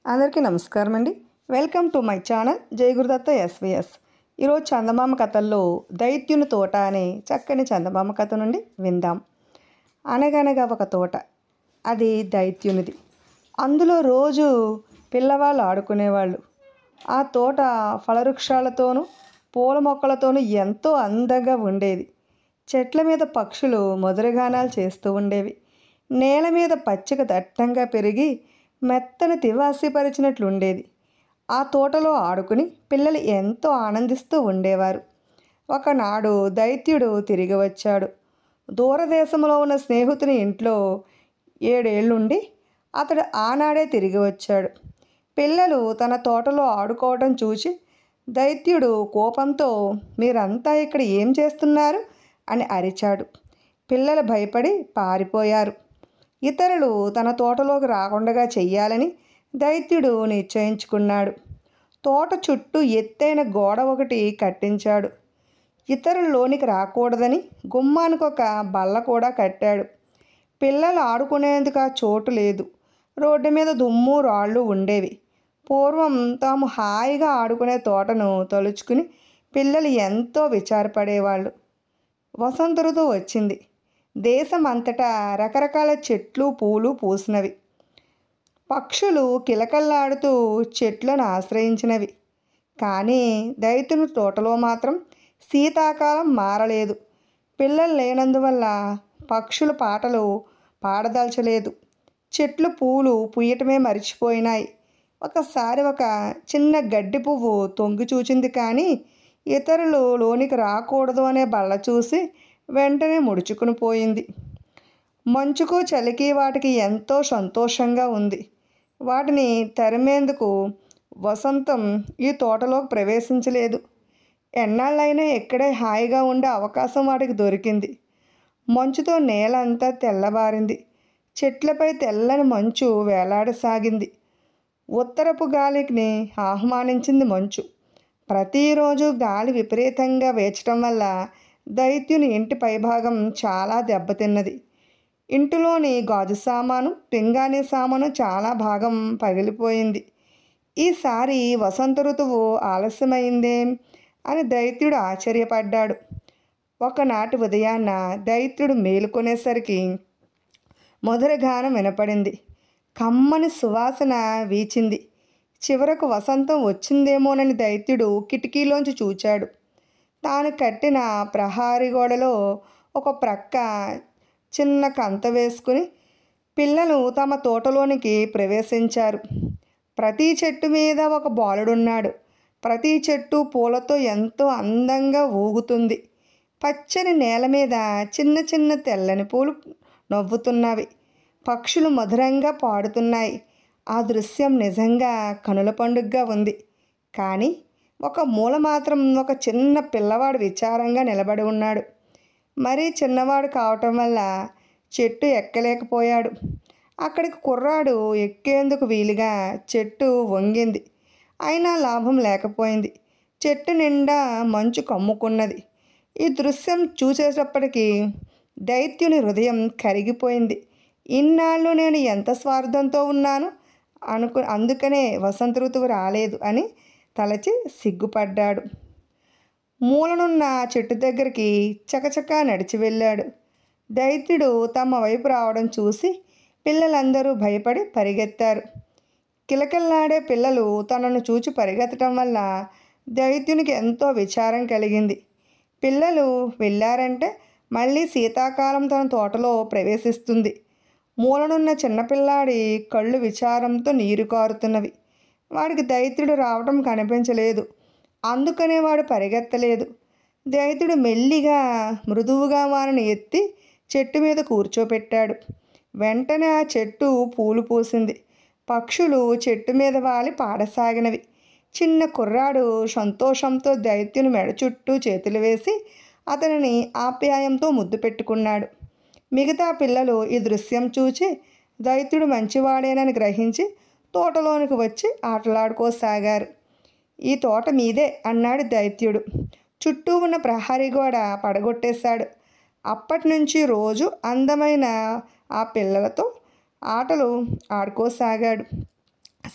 అందరికీ నమస్కారం అండి. వెల్కమ్ టు మై ఛానల్ జై గురుదత్త ఎస్విఎస్. ఈరోజు చందమామ కథల్లో దైత్యుని తోట అనే చక్కని చందమామ కథ నుండి విందాం. అనగనగా ఒక తోట, అది దైత్యునిది. అందులో రోజు పిల్లవాళ్ళు ఆడుకునేవాళ్ళు. ఆ తోట ఫలవృక్షాలతోనూ పూల మొక్కలతోనూ ఎంతో అందంగా ఉండేది. చెట్ల మీద పక్షులు మధురగానాలు చేస్తూ ఉండేవి. నేల మీద పచ్చిక దట్టంగా పెరిగి మెత్తని తివాసీపరిచినట్లుండేది. ఆ తోటలో ఆడుకుని పిల్లలు ఎంతో ఆనందిస్తూ ఉండేవారు. ఒకనాడు దైత్యుడు తిరిగి వచ్చాడు. దూరదేశంలో ఉన్న స్నేహితుని ఇంట్లో 7 ఏళ్ళుండి అతడు ఆనాడే తిరిగి వచ్చాడు. పిల్లలు తన తోటలో ఆడుకోవడం చూసి దైత్యుడు కోపంతో, మీరంతా ఇక్కడ ఏం చేస్తున్నారు అని అరిచాడు. పిల్లలు భయపడి పారిపోయారు. ఇతరులు తన తోటలోకి రాకుండా చెయ్యాలని దైత్యుడు నిశ్చయించుకున్నాడు. తోట చుట్టూ ఎత్తైన గోడ ఒకటి కట్టించాడు. ఇతరులు లోనికి రాకూడదని గుమ్మానికి ఒక బల్ల కూడా కట్టాడు. పిల్లలు ఆడుకునేందుకు ఆ చోటు లేదు. రోడ్డు మీద దుమ్ము రాళ్ళు ఉండేవి. పూర్వం తాము హాయిగా ఆడుకునే తోటను తలుచుకుని పిల్లలు ఎంతో విచారపడేవాళ్ళు. వసంత ఋతువు వచ్చింది. దేశం అంతటా రకరకాల చెట్లు పూలు పూసినవి. పక్షులు కిలకల్లాడుతూ చెట్లను ఆశ్రయించినవి. కానీ దైత్యుని తోటలో మాత్రం శీతాకాలం మారలేదు. పిల్లలు లేనందువల్ల పక్షులు పాటలు పాడదలచలేదు. చెట్లు పూలు పూయటమే మరిచిపోయినాయి. ఒకసారి ఒక చిన్న గడ్డి పువ్వు తొంగి చూచింది, కానీ ఇతరులు లోనికి రాకూడదు అనే బల్ల చూసి వెంటనే ముడుచుకుని పోయింది. మంచుకు చలికి వాటికి ఎంతో సంతోషంగా ఉంది. వాటిని తరిమేందుకు వసంతం ఈ తోటలోకి ప్రవేశించలేదు. ఎన్నాళ్ళైనా ఇక్కడే హాయిగా ఉండే అవకాశం వాటికి దొరికింది. మంచుతో నేల అంతా తెల్లబారింది. చెట్లపై తెల్లని మంచు వేలాడసాగింది. ఉత్తరపు గాలిని ఆహ్వానించింది మంచు. ప్రతిరోజు గాలి విపరీతంగా వేచటం వల్ల దైత్యుని ఇంటి పైభాగం చాలా దెబ్బతిన్నది. ఇంటిలోని గాజు సామాను, పింగాణీ సామాను చాలా భాగం పగిలిపోయింది. ఈసారి వసంత ఋతువు ఆలస్యమైందేం అని దైత్యుడు ఆశ్చర్యపడ్డాడు. ఒకనాటి ఉదయాన్న దైత్యుడు మేలుకొనేసరికి మధురగానం వినపడింది. కమ్మని సువాసన వీచింది. చివరకు వసంతం వచ్చిందేమోనని దైత్యుడు కిటికీలోంచి చూచాడు. తాను కట్టిన ప్రహారీ గోడలో ఒక ప్రక్క చిన్న కంత వేసుకుని పిల్లలు తమ తోటలోనికి ప్రవేశించారు. ప్రతి చెట్టు మీద ఒక బాలుడున్నాడు. ప్రతి చెట్టు పూలతో ఎంతో అందంగా ఊగుతుంది. పచ్చని నేల మీద చిన్న చిన్న తెల్లని పూలు నవ్వుతున్నవి. పక్షులు మధురంగా పాడుతున్నాయి. ఆ దృశ్యం నిజంగా కనుల పండుగగా ఉంది. కానీ ఒక మూల మాత్రం ఒక చిన్న పిల్లవాడు విచారంగా నిలబడి ఉన్నాడు. మరీ చిన్నవాడు కావటం వల్ల చెట్టు ఎక్కలేకపోయాడు. అక్కడికి కుర్రాడు ఎక్కేందుకు వీలుగా చెట్టు వంగింది. అయినా లాభం లేకపోయింది. చెట్టు నిండా మంచు కమ్ముకున్నది. ఈ దృశ్యం చూసేటప్పటికీ దైత్యుని హృదయం కరిగిపోయింది. ఇన్నాళ్ళు నేను ఎంత స్వార్థంతో ఉన్నాను అందుకనే వసంత ఋతువు రాలేదు అని తలచి సిగ్గుపడ్డాడు. మూలనున్న చెట్టు దగ్గరికి చకచకా నడిచి వెళ్ళాడు. దైత్యుడు తమ వైపు రావడం చూసి పిల్లలందరూ భయపడి పరిగెత్తారు. కిలకిల్లాడే పిల్లలు తనను చూచి పరిగెత్తడం వల్ల దైత్యునికి ఎంతో విచారం కలిగింది. పిల్లలు వెళ్ళారంటే మళ్ళీ శీతాకాలం తన తోటలో ప్రవేశిస్తుంది. మూలనున్న చిన్నపిల్లాడి కళ్ళు విచారంతో నీరు కారుతున్నవి. వాడికి దైత్యుడు రావటం కనిపించలేదు. అందుకనే వాడు పరిగెత్తలేదు. దైత్యుడు మెల్లిగా మృదువుగా వారిని ఎత్తి చెట్టు మీద కూర్చోపెట్టాడు. వెంటనే ఆ చెట్టు పూలు పూసింది. పక్షులు చెట్టు మీద వాలి పాడసాగినవి. చిన్న కుర్రాడు సంతోషంతో దైత్యుని మెడ చుట్టూ చేతులు వేసి అతనిని ఆప్యాయంతో ముద్దు పెట్టుకున్నాడు. మిగతా పిల్లలు ఈ దృశ్యం చూచి దైత్యుడు మంచివాడేనని గ్రహించి తోటలోనికి వచ్చి ఆటలాడుకోసాగారు. ఈ తోట మీదే అన్నాడు దైత్యుడు. చుట్టూ ఉన్న ప్రహరీ గోడ పడగొట్టేశాడు. అప్పటి నుంచి రోజు అందమైన ఆ పిల్లలతో ఆటలు ఆడుకోసాగాడు.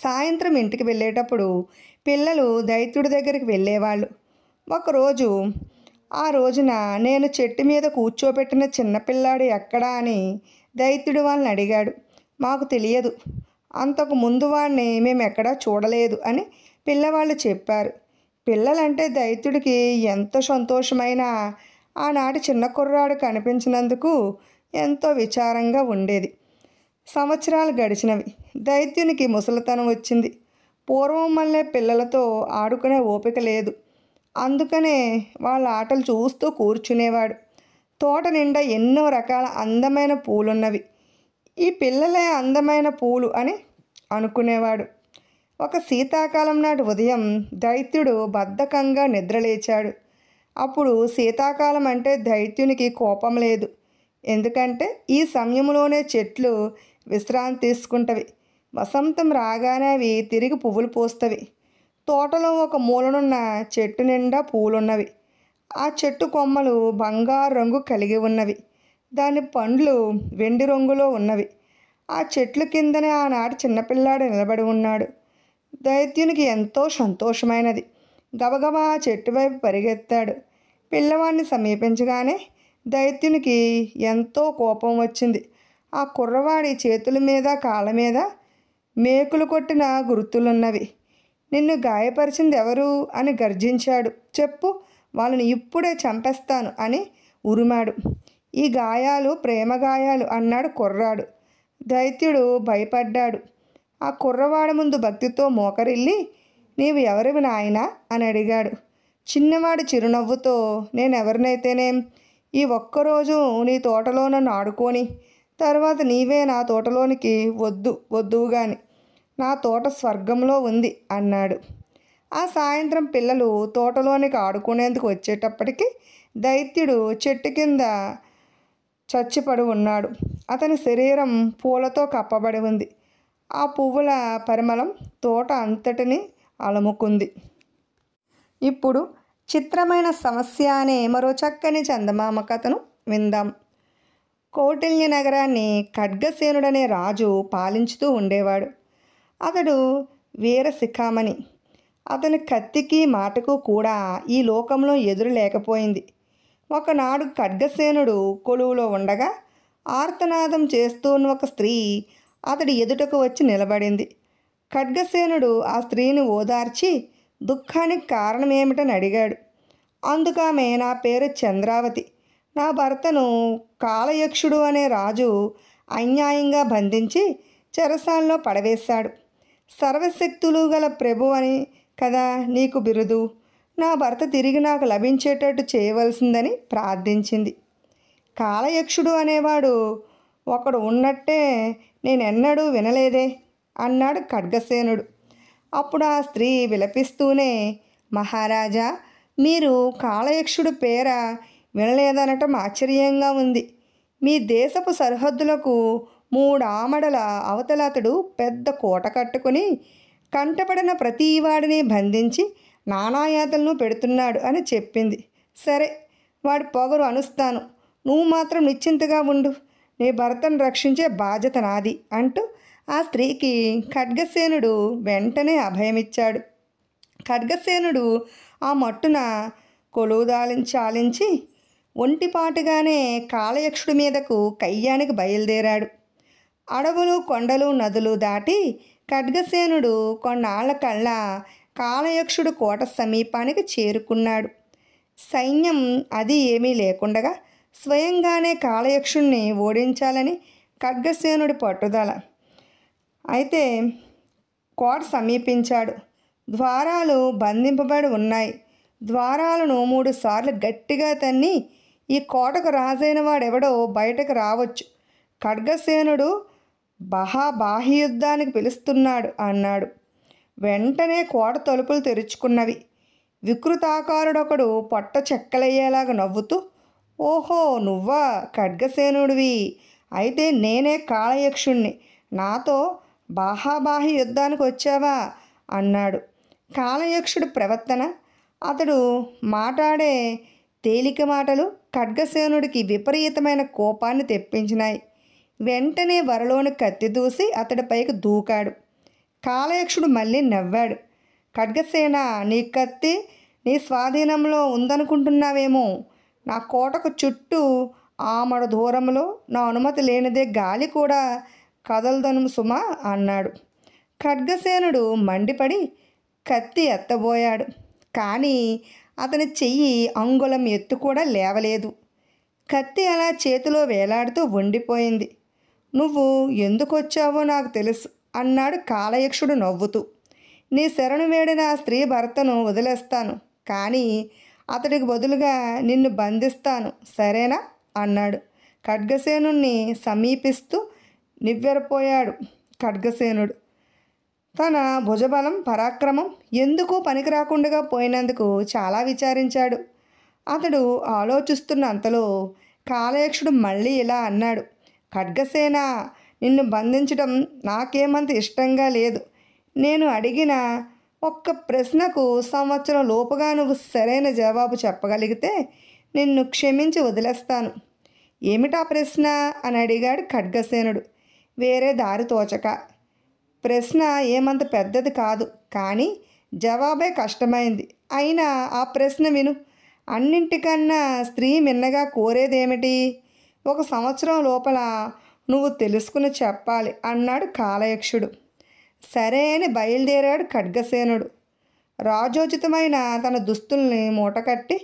సాయంత్రం ఇంటికి వెళ్ళేటప్పుడు పిల్లలు దైత్యుడి దగ్గరికి వెళ్ళేవాళ్ళు. ఒకరోజు ఆ రోజున నేను చెట్టు మీద కూర్చోబెట్టిన చిన్నపిల్లాడు ఎక్కడా అని దైత్యుడు వాళ్ళని అడిగాడు. మాకు తెలియదు, అంతకు ముందు వాడిని మేము ఎక్కడా చూడలేదు అని పిల్లవాళ్ళు చెప్పారు. పిల్లలంటే దైత్యుడికి ఎంత సంతోషమైనా ఆనాటి చిన్న కుర్రాడు కనిపించినందుకు ఎంతో విచారంగా ఉండేది. సంవత్సరాలు గడిచినవి. దైత్యునికి ముసలితనం వచ్చింది. పూర్వం వల్లే పిల్లలతో ఆడుకునే ఓపిక లేదు. అందుకనే వాళ్ళ ఆటలు చూస్తూ కూర్చునేవాడు. తోట నిండా ఎన్నో రకాల అందమైన పూలున్నవి. ఈ పిల్లలే అందమైన పూలు అని అనుకునేవాడు. ఒక శీతాకాలం నాటి ఉదయం దైత్యుడు బద్ధకంగా నిద్రలేచాడు. అప్పుడు శీతాకాలం అంటే దైత్యునికి కోపం లేదు. ఎందుకంటే ఈ సమయంలోనే చెట్లు విశ్రాంతి తీసుకుంటవి. వసంతం రాగానే అవి తిరిగి పువ్వులు పూస్తవి. తోటలో ఒక మూలనున్న చెట్టు నిండా పూలున్నవి. ఆ చెట్టు కొమ్మలు బంగారు రంగు కలిగి ఉన్నవి. దాని పండ్లు వెండి రంగులో ఉన్నవి. ఆ చెట్లు కిందనే ఆనాటి చిన్నపిల్లాడు నిలబడి ఉన్నాడు. దైత్యునికి ఎంతో సంతోషమైనది. గబగబా ఆ చెట్టు వైపు పరిగెత్తాడు. పిల్లవాడిని సమీపించగానే దైత్యునికి ఎంతో కోపం వచ్చింది. ఆ కుర్రవాడి చేతుల మీద కాళ్ళ మీద మేకులు కొట్టిన గుర్తులున్నవి. నిన్ను గాయపరిచింది ఎవరు అని గర్జించాడు. చెప్పు, వాళ్ళని ఇప్పుడే చంపేస్తాను అని ఉరిమాడు. ఈ గాయాలు ప్రేమ గాయాలు అన్నాడు కుర్రాడు. దైత్యుడు భయపడ్డాడు. ఆ కుర్రవాడి ముందు భక్తితో మోకరిల్లి, నీవు ఎవరివి నాయనా అని అడిగాడు. చిన్నవాడు చిరునవ్వుతో, నేనెవరినైతేనేం, ఈ ఒక్కరోజు నీ తోటలో నన్ను ఆడుకొని తర్వాత నీవే నా తోటలోనికి వద్దువు గాని, నా తోట స్వర్గంలో ఉంది అన్నాడు. ఆ సాయంత్రం పిల్లలు తోటలోనికి ఆడుకునేందుకు వచ్చేటప్పటికి దైత్యుడు చెట్టు కింద చచ్చిపడి ఉన్నాడు. అతని శరీరం పూలతో కప్పబడి ఉంది. ఆ పువ్వుల పరిమళం తోట అంతటిని అలముకుంది. ఇప్పుడు చిత్రమైన సమస్య అనే మరో చక్కని చందమామ కథను విందాం. కౌటిల్య నగరాన్ని ఖడ్గసేనుడనే రాజు పాలించుతూ ఉండేవాడు. అతడు వీరశిఖామణి. అతని కత్తికి మాటకు కూడా ఈ లోకంలో ఎదురు లేకపోయింది. ఒకనాడు ఖడ్గసేనుడు కొలువులో ఉండగా ఆర్తనాదం చేస్తున్న ఒక స్త్రీ అతడి ఎదుటకు వచ్చి నిలబడింది. ఖడ్గసేనుడు ఆ స్త్రీని ఓదార్చి దుఃఖానికి కారణం ఏమిటని అడిగాడు. అందుకామె, నా పేరు చంద్రావతి. నా భర్తను కాలయక్షుడు అనే రాజు అన్యాయంగా బంధించి చెరసాలలో పడవేశాడు. సర్వశక్తులు గల ప్రభు అని కదా నీకు బిరుదు. నా భర్త తిరిగి నాకు లభించేటట్టు చేయవలసిందని ప్రార్థించింది. కాలయక్షుడు అనేవాడు ఒకడు ఉన్నట్టే నేనెన్నడూ వినలేదే అన్నాడు ఖడ్గసేనుడు. అప్పుడు ఆ స్త్రీ విలపిస్తూనే, మహారాజా, మీరు కాలయక్షుడు పేర వినలేదనటం ఆశ్చర్యంగా ఉంది. మీ దేశపు సరిహద్దులకు 3 ఆమడల అవతల అతడు పెద్ద కోట కట్టుకుని కంటపడిన ప్రతి వాడిని బంధించి నానాయాతలను పెడుతున్నాడు అని చెప్పింది. సరే, వాడి పొగరు అనుస్తాను. నువ్వు మాత్రం నిశ్చింతగా ఉండు. నీ భర్తను రక్షించే బాధ్యత నాది అంటూ ఆ స్త్రీకి ఖడ్గసేనుడు వెంటనే అభయమిచ్చాడు. ఖడ్గసేనుడు ఆ మట్టున కొలువుదాలించాలించి ఒంటిపాటుగానే కాలయక్షుడి మీదకు కయ్యానికి బయలుదేరాడు. అడవులు, కొండలు, నదులు దాటి ఖడ్గసేనుడు కొన్నాళ్ల కల్లా కాలయక్షుడు కోట సమీపానికి చేరుకున్నాడు. సైన్యం అది ఏమీ లేకుండగా స్వయంగానే కాలయక్షుణ్ణి ఓడించాలని ఖడ్గసేనుడి పట్టుదల. అయితే కోట సమీపించాడు. ద్వారాలు బంధింపబడి ఉన్నాయి. ద్వారాలను 3 సార్లు గట్టిగా తన్ని ఈ కోటకు రాజైన వాడెవడో బయటకు రావచ్చు, ఖడ్గసేనుడు బాహ్య యుద్ధానికి పిలుస్తున్నాడు అన్నాడు. వెంటనే కోట తలుపులు తెరుచుకున్నవి. వికృతాకారుడొకడు పొట్ట చెక్కలయ్యేలాగా నవ్వుతూ, ఓహో, నువ్వా ఖడ్గసేనుడివి? అయితే నేనే కాలయక్షుణ్ణి. నాతో బాహ్య యుద్ధానికి వచ్చావా అన్నాడు. కాలయక్షుడు ప్రవర్తన, అతడు మాట్లాడే తేలిక మాటలు ఖడ్గసేనుడికి విపరీతమైన కోపాన్ని తెప్పించినాయి. వెంటనే వరలోని కత్తి దూసి అతడిపైకి దూకాడు. కాలయక్షుడు మళ్ళీ నవ్వాడు. ఖడ్గసేన, నీ కత్తి నీ స్వాధీనంలో ఉందనుకుంటున్నావేమో. నా కోటకు చుట్టూ ఆమడ దూరంలో నా అనుమతి లేనిదే గాలి కూడా కదలదను సుమా అన్నాడు. ఖడ్గసేనుడు మండిపడి కత్తి ఎత్తబోయాడు. కానీ అతని చెయ్యి అంగుళం ఎత్తు కూడా లేవలేదు. కత్తి అలా చేతిలో వేలాడుతూ ఉండిపోయింది. నువ్వు ఎందుకు వచ్చావో నాకు తెలుసు అన్నాడు కాలయక్షుడు నవ్వుతూ. నీ శరణు వేడిన ఆ స్త్రీ భర్తను వదిలేస్తాను, కానీ అతడికి బదులుగా నిన్ను బంధిస్తాను, సరేనా అన్నాడు. ఖడ్గసేనుణ్ణి సమీపిస్తూ నివ్వెరపోయాడు ఖడ్గసేనుడు. తన భుజబలం పరాక్రమం ఎందుకు పనికి రాకుండా పోయినందుకు చాలా విచారించాడు. అతడు ఆలోచిస్తున్న అంతలో కాలయక్షుడు మళ్ళీ ఇలా అన్నాడు. ఖడ్గసేన, నిన్ను బంధించడం నాకేమంత ఇష్టంగా లేదు. నేను అడిగిన ఒక్క ప్రశ్నకు సంవత్సరం లోపుగా నువ్వు సరైన జవాబు చెప్పగలిగితే నిన్ను క్షమించి వదిలేస్తాను. ఏమిటా ప్రశ్న అని అడిగాడు ఖడ్గసేనుడు వేరే దారి తోచక. ప్రశ్న ఏమంత పెద్దది కాదు, కానీ జవాబే కష్టమైంది. అయినా ఆ ప్రశ్న విను. అన్నింటికన్నా స్త్రీ మిన్నగా కోరేదేమిటి? 1 సంవత్సరం లోపల నువ్వు తెలుసుకుని చెప్పాలి అన్నాడు కాలయక్షుడు. సరే అని బయలుదేరాడు ఖడ్గసేనుడు. రాజోచితమైన తన దుస్తుల్ని మూటకట్టి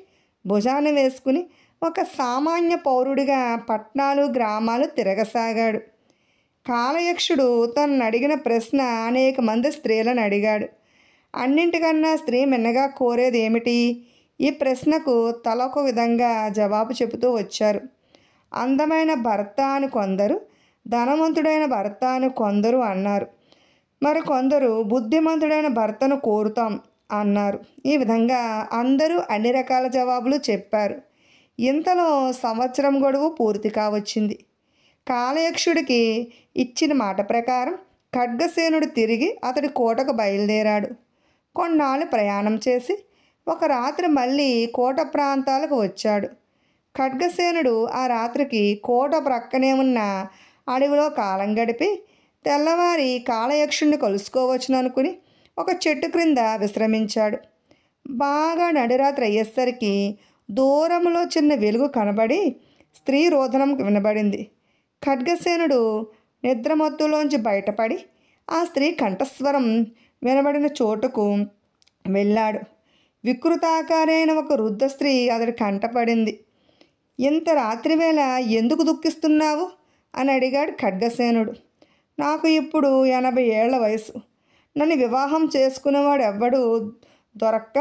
భుజాన వేసుకుని ఒక సామాన్య పౌరుడిగా పట్నాలు గ్రామాలు తిరగసాగాడు. కాలయక్షుడు తనను అడిగిన ప్రశ్న అనేక మంది స్త్రీలను అడిగాడు. అన్నింటికన్నా స్త్రీ మిన్నగా కోరేది ఏమిటి? ఈ ప్రశ్నకు తలొక విధంగా జవాబు చెబుతూ వచ్చారు. అందమైన భర్త అని కొందరు, ధనవంతుడైన భర్త అని కొందరు అన్నారు. మరికొందరు బుద్ధిమంతుడైన భర్తను కోరుతాం అన్నారు. ఈ విధంగా అందరూ అన్ని రకాల జవాబులు చెప్పారు. ఇంతలో సంవత్సరం గడువు పూర్తి కావచ్చింది. కాలయక్షుడికి ఇచ్చిన మాట ప్రకారం ఖడ్గసేనుడు తిరిగి అతడి కోటకు బయలుదేరాడు. కొన్నాళ్ళు ప్రయాణం చేసి ఒక రాత్రి మళ్ళీ కోట ప్రాంతాలకు వచ్చాడు. ఖడ్గసేనుడు ఆ రాత్రికి కోట ప్రక్కనే ఉన్న అడవిలో కాలం గడిపి తెల్లవారి కాలయక్షుడిని కలుసుకోవచ్చును అనుకుని ఒక చెట్టు క్రింద విశ్రమించాడు. బాగా నడిరాత్రి అయ్యేసరికి దూరంలో చిన్న వెలుగు కనబడి స్త్రీ రోదనం వినబడింది. ఖడ్గసేనుడు నిద్రమత్తులోంచి బయటపడి ఆ స్త్రీ కంఠస్వరం వినబడిన చోటుకు వెళ్ళాడు. వికృతాకారైన ఒక వృద్ధ స్త్రీ అతడి కంటపడింది. ఇంత రాత్రివేళ ఎందుకు దుఃఖిస్తున్నావు అని అడిగాడు ఖడ్గసేనుడు. నాకు ఇప్పుడు 80 ఏళ్ల వయసు. నన్ను వివాహం చేసుకునేవాడు ఎవ్వడు దొరక్క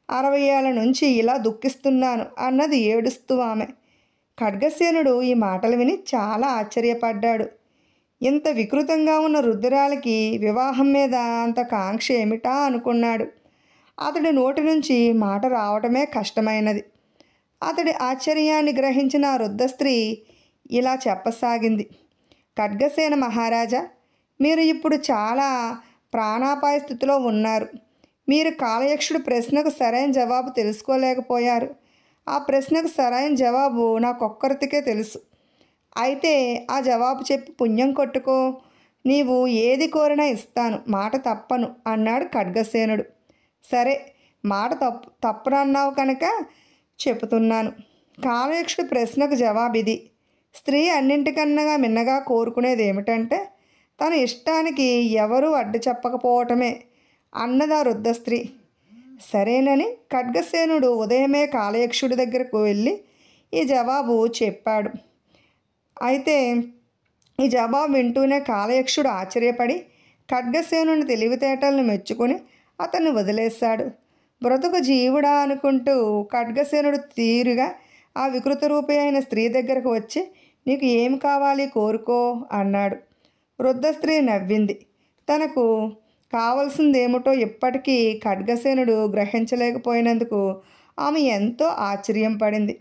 60 ఏళ్ల నుంచి ఇలా దుఃఖిస్తున్నాను అన్నది ఏడుస్తూ ఆమె. ఖడ్గసేనుడు ఈ మాటలు విని చాలా ఆశ్చర్యపడ్డాడు. ఇంత వికృతంగా ఉన్న రుద్రాలకి వివాహం మీద అంత కాంక్ష ఏమిటా అనుకున్నాడు. అతడి నోటి నుంచి మాట రావటమే కష్టమైనది. అతడి ఆశ్చర్యాన్ని గ్రహించిన ఆ వృద్ధ స్త్రీ ఇలా చెప్పసాగింది. ఖడ్గసేన మహారాజా, మీరు ఇప్పుడు చాలా ప్రాణాపాయ స్థితిలో ఉన్నారు. మీరు కాలయక్షుడి ప్రశ్నకు సరైన జవాబు తెలుసుకోలేకపోయారు. ఆ ప్రశ్నకు సరైన జవాబు నాకొక్కరికే తెలుసు. అయితే ఆ జవాబు చెప్పి పుణ్యం కొట్టుకో. నీవు ఏది కోరినా ఇస్తాను, మాట తప్పను అన్నాడు ఖడ్గసేనుడు. సరే, మాట తప్పనన్నావు కనుక చెబుతున్నాను. కాలయక్షుడి ప్రశ్నకు జవాబిది. స్త్రీ అన్నింటికన్నా మిన్నగా కోరుకునేది ఏమిటంటే తన ఇష్టానికి ఎవరూ అడ్డు చెప్పకపోవటమే అన్నదా వృద్ధ స్త్రీ. సరేనని ఖడ్గసేనుడు ఉదయమే కాలయక్షుడి దగ్గరకు వెళ్ళి ఈ జవాబు చెప్పాడు. అయితే ఈ జవాబు వింటూనే కాలయక్షుడు ఆశ్చర్యపడి ఖడ్గసేనుని తెలివితేటలను మెచ్చుకొని అతన్ని వదిలేశాడు. బ్రతుకు జీవుడా అనుకుంటూ ఖడ్గసేనుడు తీరుగా ఆ వికృత రూపి అయిన స్త్రీ దగ్గరకు వచ్చి నీకు ఏం కావాలి కోరుకో అన్నాడు. వృద్ధ స్త్రీ నవ్వింది. తనకు కావలసిందేమిటో ఇప్పటికీ ఖడ్గసేనుడు గ్రహించలేకపోయినందుకు ఆమె ఎంతో ఆశ్చర్యం పడింది.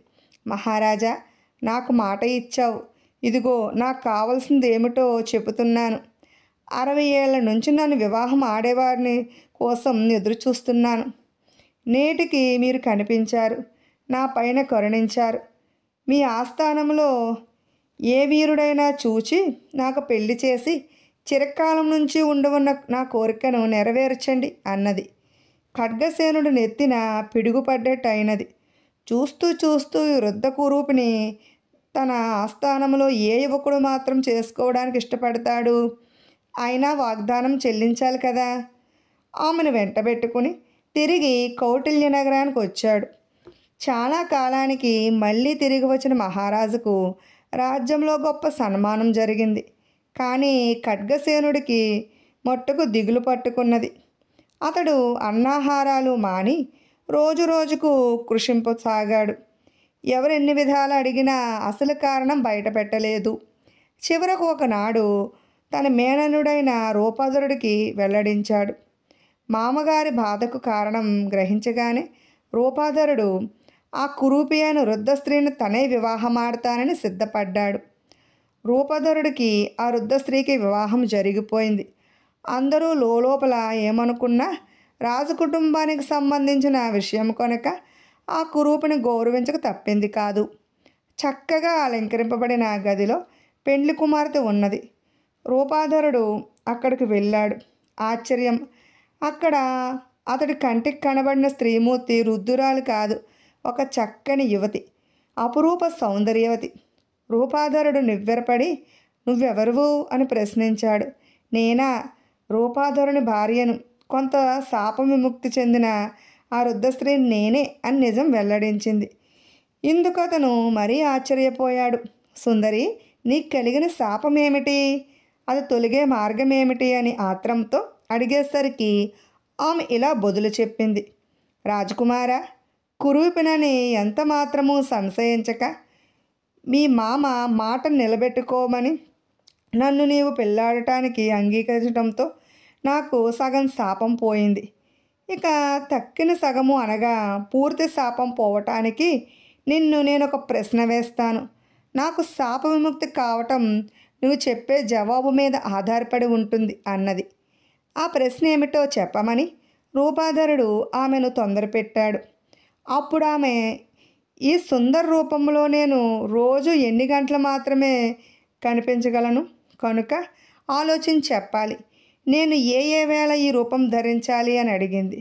మహారాజా, నాకు మాట ఇచ్చావు. ఇదిగో నాకు కావలసింది ఏమిటో చెబుతున్నాను. 60 ఏళ్ల నుంచి నన్ను వివాహం ఆడేవారిని కోసం ఎదురు చూస్తున్నాను. నేటికి మీరు కనిపించారు, నా పైన కరుణించారు. మీ ఆస్థానంలో ఏ వీరుడైనా చూచి నాకు పెళ్లి చేసి చిరకాలం నుంచి ఉండి నా కోరికను నెరవేర్చండి అన్నది. ఖడ్గసేనుడు నెత్తిన పిడుగుపడ్డట్టు అయినది. చూస్తూ చూస్తూ ఈ వృద్ధ కురూపిని తన ఆస్థానంలో ఏ యువకుడు మాత్రం చేసుకోవడానికి ఇష్టపడతాడు? అయినా వాగ్దానం చెల్లించాలి కదా. ఆమెను వెంటబెట్టుకుని తిరిగి కౌటిల్య నగరానికి వచ్చాడు. చాలా కాలానికి మళ్ళీ తిరిగి వచ్చిన మహారాజుకు రాజ్యంలో గొప్ప సన్మానం జరిగింది. కానీ ఖడ్గసేనుడికి మొట్టకు దిగులు పట్టుకున్నది. అతడు అన్నాహారాలు మాని రోజు రోజుకు కృషింపసాగాడు. ఎవరెన్ని విధాలు అడిగినా అసలు కారణం బయటపెట్టలేదు. చివరకు ఒకనాడు తన మేననుడైన రూపాధరుడికి వెల్లడించాడు. మామగారి బాధకు కారణం గ్రహించగానే రూపాధరుడు ఆ కురూపి అయిన వృద్ధ స్త్రీని తనే వివాహమాడతానని సిద్ధపడ్డాడు. రూపధరుడికి ఆ వృద్ధ స్త్రీకి వివాహం జరిగిపోయింది. అందరూ లోపల ఏమనుకున్నా రాజకుటుంబానికి సంబంధించిన విషయం కనుక ఆ కురూపిని గౌరవించక తప్పింది కాదు. చక్కగా అలంకరింపబడిన గదిలో పెండ్లి కుమార్తె ఉన్నది. రూపాధరుడు అక్కడికి వెళ్ళాడు. ఆశ్చర్యం! అక్కడ అతడి కంటికి కనబడిన స్త్రీమూర్తి రుద్దురాలు కాదు, ఒక చక్కని యువతి, అపురూప సౌందర్యవతి. రూపాధరుడు నివ్వెరపడి, నువ్వెవరువు అని ప్రశ్నించాడు. నేనా, రూపాధరుని భార్యను, కొంత శాప విముక్తి చెందిన ఆ వృద్ధ స్త్రీ నేనే అని నిజం వెల్లడించింది. ఇందుకు అతను మరీ ఆశ్చర్యపోయాడు. సుందరి, నీకు కలిగిన శాపం ఏమిటి? అది తొలగే మార్గం ఏమిటి అని ఆత్రంతో అడిగేసరికి ఆమె ఇలా బదులు చెప్పింది. రాజకుమారా, కురూపినని ఎంత మాత్రమూ సంశయించక మీ మామ మాట నిలబెట్టుకోమని నన్ను నీవు పెళ్ళాడటానికి అంగీకరించడంతో నాకు సగం శాపం పోయింది. ఇక తక్కిన సగము అనగా పూర్తి శాపం పోవటానికి నిన్ను నేను ఒక ప్రశ్న వేస్తాను. నాకు శాప విముక్తి కావటం నువ్వు చెప్పే జవాబు మీద ఆధారపడి ఉంటుంది అన్నది. ఆ ప్రశ్న ఏమిటో చెప్పమని రూపాధరుడు ఆమెను తొందరపెట్టాడు. అప్పుడు ఆమె, ఈ సుందర రూపంలో నేను రోజు ఎన్ని గంటలు మాత్రమే కనిపించగలను కనుక ఆలోచించి చెప్పాలి. నేను ఏ ఏ వేళ ఈ రూపం ధరించాలి అని అడిగింది.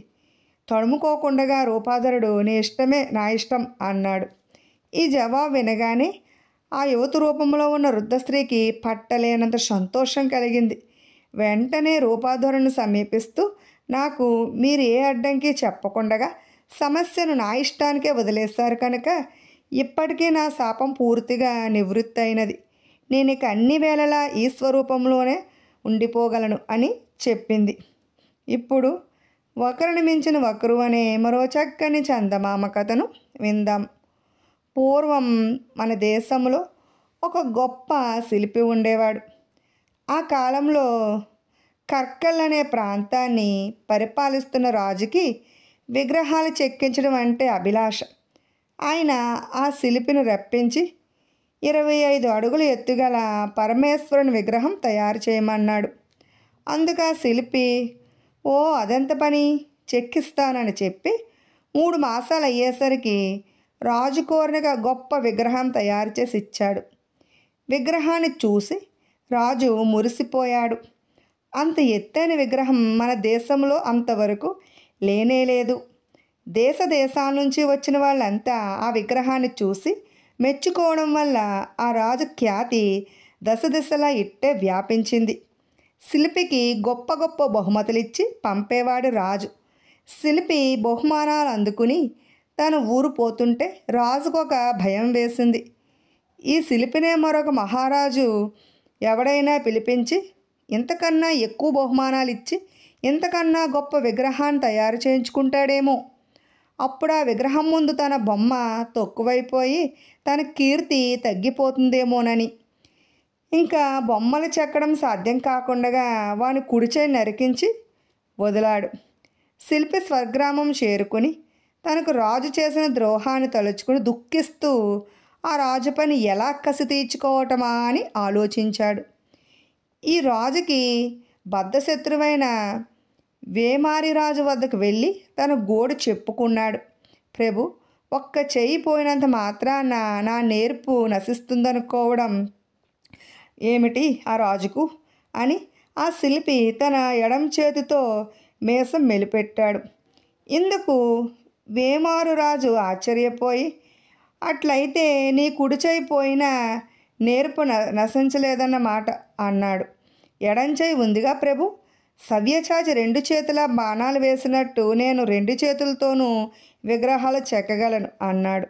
తడుముకోకుండా రూపాధరుడు నీ ఇష్టమే, నా ఇష్టం అన్నాడు. ఈ జవాబు వినగానే ఆ యువతి రూపంలో ఉన్న వృద్ధ స్త్రీకి పట్టలేనంత సంతోషం కలిగింది. వెంటనే రూపాధరుని సమీపిస్తూ, నాకు మీరు ఏ అడ్డంకి చెప్పకుండా సమస్యను నా ఇష్టానికే వదిలేశారు కనుక ఇప్పటికీ నా శాపం పూర్తిగా నివృత్తి అయినది. నేను ఇక అన్ని వేళలా ఈ స్వరూపంలోనే ఉండిపోగలను అని చెప్పింది. ఇప్పుడు ఒకరిని మించిన ఒకరు అనే మరో చక్కని చందమామ కథను విందాం. పూర్వం మన దేశంలో ఒక గొప్ప శిల్పి ఉండేవాడు. ఆ కాలంలో కర్కల్ అనే ప్రాంతాన్ని పరిపాలిస్తున్న రాజుకి విగ్రహాలు చెక్కించడం అంటే అభిలాష. ఆయన ఆ శిల్పిని రప్పించి 25 అడుగుల ఎత్తుగల పరమేశ్వరుని విగ్రహం తయారు చేయమన్నాడు. అందుకు ఆ శిల్పి, ఓ అదెంత పని, చెక్కిస్తానని చెప్పి 3 మాసాలు అయ్యేసరికి రాజు కోరిన గొప్ప విగ్రహం తయారు చేసి ఇచ్చాడు. విగ్రహాన్ని చూసి రాజు మురిసిపోయాడు. అంత ఎత్తైన విగ్రహం మన దేశంలో అంతవరకు లేనేలేదు. దేశాల నుంచి వచ్చిన వాళ్ళంతా ఆ విగ్రహాన్ని చూసి మెచ్చుకోవడం వల్ల ఆ రాజు ఖ్యాతి దశ దిశలా ఇట్టే వ్యాపించింది. శిల్పికి గొప్ప గొప్ప బహుమతులిచ్చి పంపేవాడు రాజు. శిల్పి బహుమానాలు అందుకుని తన ఊరు పోతుంటే రాజుకు ఒక భయం వేసింది. ఈ శిల్పినే మరొక మహారాజు ఎవడైనా పిలిపించి ఇంతకన్నా ఎక్కువ బహుమానాలు ఇచ్చి ఇంతకన్నా గొప్ప విగ్రహాన్ని తయారు చేయించుకుంటాడేమో. అప్పుడు ఆ విగ్రహం ముందు తన బొమ్మ తక్కువైపోయి తన కీర్తి తగ్గిపోతుందేమోనని ఇంకా బొమ్మలు చెక్కడం సాధ్యం కాకుండా వాని కుడిచేయి నరికించి వదిలాడు. శిల్పి స్వగ్రామం చేరుకుని తనకు రాజు చేసిన ద్రోహాన్ని తలుచుకుని దుఃఖిస్తూ ఆ రాజు పని ఎలా కసి తీర్చుకోవటమా అని ఆలోచించాడు. ఈ రాజుకి బద్ధశత్రువైన వేమారి రాజు వద్దకు వెళ్ళి తన గోడు చెప్పుకున్నాడు. ప్రభు, ఒక్క చెయ్యి పోయినంత మాత్రాన నా నేర్పు నశిస్తుందనుకోవడం ఏమిటి ఆ రాజుకు అని ఆ శిల్పి తన ఎడం చేతితో మీసం మెలిపెట్టాడు. ఇందుకు వేమారు రాజు ఆశ్చర్యపోయి, అట్లయితే నీ కుడిచేయి పోయినా నేర్పు నశించలేదన్నమాట అన్నాడు. ఎడంచేయి ఉందిగా ప్రభు, సవ్యచాచి 2 చేతుల బాణాలు వేసినట్టు నేను 2 చేతులతోనూ విగ్రహాలు చెక్కగలను అన్నాడు.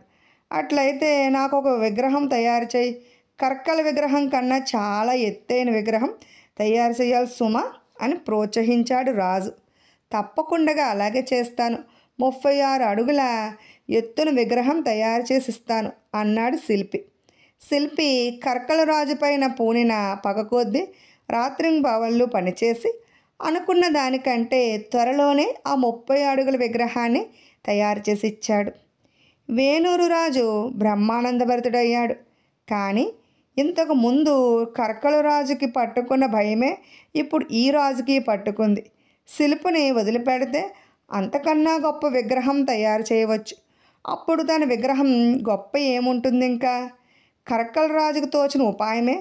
అట్లయితే నాకు ఒక విగ్రహం తయారు చేయి, కర్కల విగ్రహం కన్నా చాలా ఎత్తైన విగ్రహం తయారు చేయాలి సుమా అని ప్రోత్సహించాడు రాజు. తప్పకుండా అలాగే చేస్తాను, 36 అడుగుల ఎత్తున విగ్రహం తయారు చేసి ఇస్తాను అన్నాడు శిల్పి. శిల్పి కర్కల రాజుపైన పూనిన పగ కొద్దీ రాత్రింబవళ్ళు పనిచేసి అనుకున్న దానికంటే త్వరలోనే ఆ 30 అడుగుల విగ్రహాన్ని తయారు చేసి ఇచ్చాడు. వేణూరు రాజు బ్రహ్మానందభరితుడయ్యాడు. కానీ ఇంతకు ముందు కర్కల రాజుకి పట్టుకున్న భయమే ఇప్పుడు ఈ రాజుకి పట్టుకుంది. శిల్పిని వదిలిపెడితే అంతకన్నా గొప్ప విగ్రహం తయారు చేయవచ్చు. అప్పుడు తన విగ్రహం గొప్ప ఏముంటుంది ఇంకా? కర్కల రాజుకు తోచిన ఉపాయమే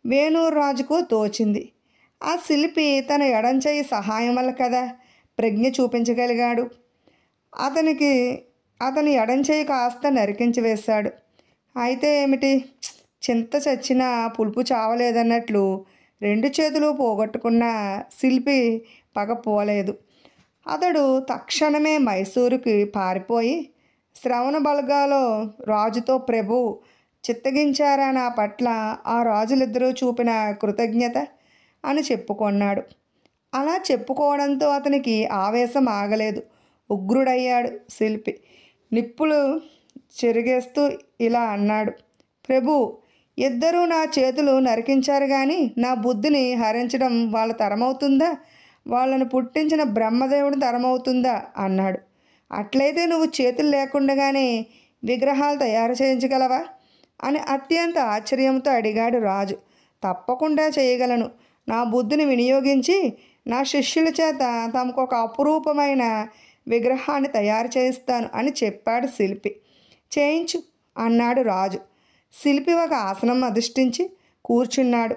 వేణూరు రాజుకు తోచింది. ఆ శిల్పి తన ఎడంచేయి సహాయం వల్ల కదా ప్రజ్ఞ చూపించగలిగాడు. అతని ఎడంచేయి కాస్త నరికించి వేశాడు. అయితే ఏమిటి, చింత చచ్చినా పులుపు చావలేదన్నట్లు 2 చేతులు పోగొట్టుకున్న శిల్పి పగ పోలేదు. అతడు తక్షణమే మైసూరుకి పారిపోయి శ్రవణ బల్గాలో రాజుతో, ప్రభు చిత్తగించారా నా పట్ల ఆ రాజులిద్దరూ చూపిన కృతజ్ఞత అని చెప్పుకొన్నాడు. అలా చెప్పుకోవడంతో అతనికి ఆవేశం ఆగలేదు. ఉగ్రుడయ్యాడు శిల్పి. నిప్పులు చెరిగేస్తూ ఇలా అన్నాడు, ప్రభు, ఇద్దరూ నా చేతులు నరికించారు కానీ నా బుద్ధిని హరించడం వాళ్ళ తరమవుతుందా? వాళ్ళను పుట్టించిన బ్రహ్మదేవుడి తరమవుతుందా అన్నాడు. అట్లయితే నువ్వు చేతులు లేకుండానే విగ్రహాలు తయారు చేయించగలవా అని అత్యంత ఆశ్చర్యంతో అడిగాడు రాజు. తప్పకుండా చేయగలను. నా బుద్ధిని వినియోగించి నా శిష్యుల చేత తమకు ఒక అపురూపమైన విగ్రహాన్ని తయారు చేయిస్తాను అని చెప్పాడు శిల్పి. చేయించు అన్నాడు రాజు. శిల్పి ఒక ఆసనం అధిష్ఠించి కూర్చున్నాడు.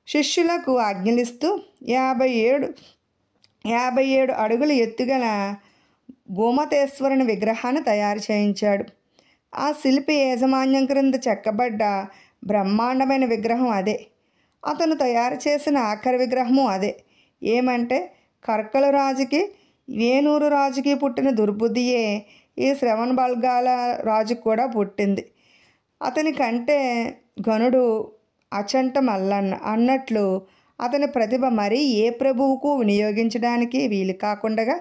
శిష్యులకు ఆజ్ఞలిస్తూ 57 అడుగుల ఎత్తుగల గోమతేశ్వరుని విగ్రహాన్ని తయారు చేయించాడు. ఆ శిల్పి యాజమాన్యం క్రింద చెక్కబడ్డ బ్రహ్మాండమైన విగ్రహం అదే. అతను తయారు చేసిన ఆఖరి విగ్రహము అదే. ఏమంటే కర్కల రాజుకి వేణూరు రాజుకి పుట్టిన దుర్బుద్ధియే ఈ శ్రవణ బల్గాల రాజుకు కూడా పుట్టింది. అతని కంటే గనుడు అచంట మల్లన్న అన్నట్లు అతని ప్రతిభ మరీ ఏ ప్రభువుకు వినియోగించడానికి వీలు కాకుండా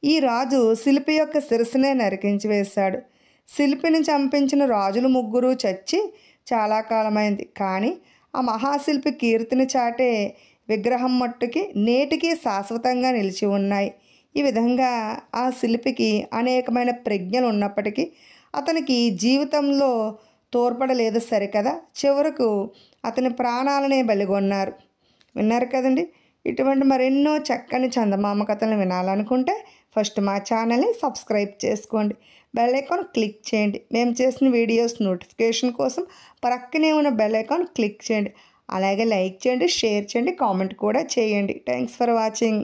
ఈ రాజు శిల్పి యొక్క శిరస్సునే నరికించి వేశాడు. శిల్పిని చంపించిన రాజులు 3 చచ్చి చాలా కాలమైంది. కానీ ఆ మహాశిల్పి కీర్తిని చాటే విగ్రహం మట్టుకి నేటికి శాశ్వతంగా నిలిచి ఉన్నాయి. ఈ విధంగా ఆ శిల్పికి అనేకమైన ప్రజ్ఞలు ఉన్నప్పటికీ అతనికి జీవితంలో తోడ్పడలేదు సరికదా. చివరకు అతని ప్రాణాలనే బలిగొన్నారు. విన్నారు కదండి. ఇటువంటి మరెన్నో చక్కని చందమామ కథలను వినాలనుకుంటే ఫస్ట్ మా ఛానల్ని సబ్స్క్రైబ్ చేసుకోండి, బెల్ ఐకాన్ క్లిక్ చేయండి. మేము చేసిన వీడియోస్ నోటిఫికేషన్ కోసం పక్కనే ఉన్న బెల్ ఐకాన్ క్లిక్ చేయండి. అలాగే లైక్ చేయండి, షేర్ చేయండి, కామెంట్ కూడా చేయండి. Thanks for watching.